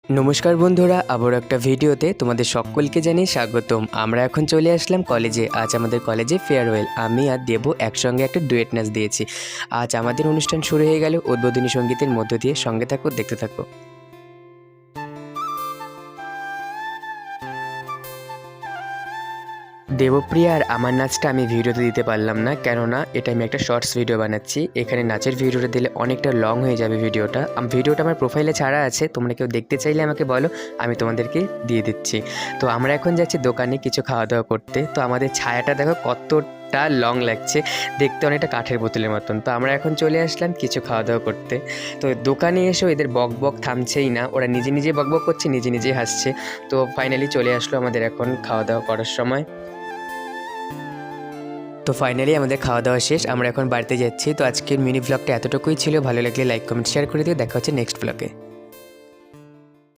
নমস্কার বন্ধুরা, আবার একটা ভিডিওতে তোমাদের সকলকে জানিয়ে স্বাগতম। আমরা এখন চলে আসলাম কলেজে। আজ আমাদের কলেজে ফেয়ারওয়েল। আমি আর দেবু একসঙ্গে একটা ডুয়েট নাচ দিয়েছি। আজ আমাদের অনুষ্ঠান শুরু হয়ে গেল উদ্বোধনী সঙ্গীতের মধ্য দিয়ে। সঙ্গে থাকো, দেখতে থাকো। দেবপ্রিয়া আর আমার নাচটা আমি ভিডিওতে দিতে পারলাম না, কেননা এটা আমি একটা শর্টস ভিডিও বানাচ্ছি। এখানে নাচের ভিডিওটা দিলে অনেকটা লং হয়ে যাবে ভিডিওটা। ভিডিওটা আমার প্রোফাইলে ছাড়া আছে, তোমরা কেউ দেখতে চাইলে আমাকে বলো, আমি তোমাদেরকে দিয়ে দিচ্ছি। তো আমরা এখন যাচ্ছি দোকানে কিছু খাওয়া দাওয়া করতে। তো আমাদের ছায়াটা দেখো কতটা লং লাগছে, দেখতে অনেকটা কাঠের বোতলের মতন। তো আমরা এখন চলে আসলাম কিছু খাওয়া দাওয়া করতে। তো দোকানে এসেও এদের বক বক থামছেই না, ওরা নিজে নিজে বক বক করছে, নিজে নিজেই হাসছে। তো ফাইনালি চলে আসলো আমাদের এখন খাওয়া দাওয়া করার সময়। তো ফাইনালি আমাদের খাওয়া দাওয়া শেষ, আমরা এখন বাড়িতে যাচ্ছি। তো আজকের মিনি ব্লগটা এতটুকুই ছিল। ভালো লাগলে লাইক কমেন্ট শেয়ার করে দিও। দেখা হচ্ছে নেক্সট ব্লগে।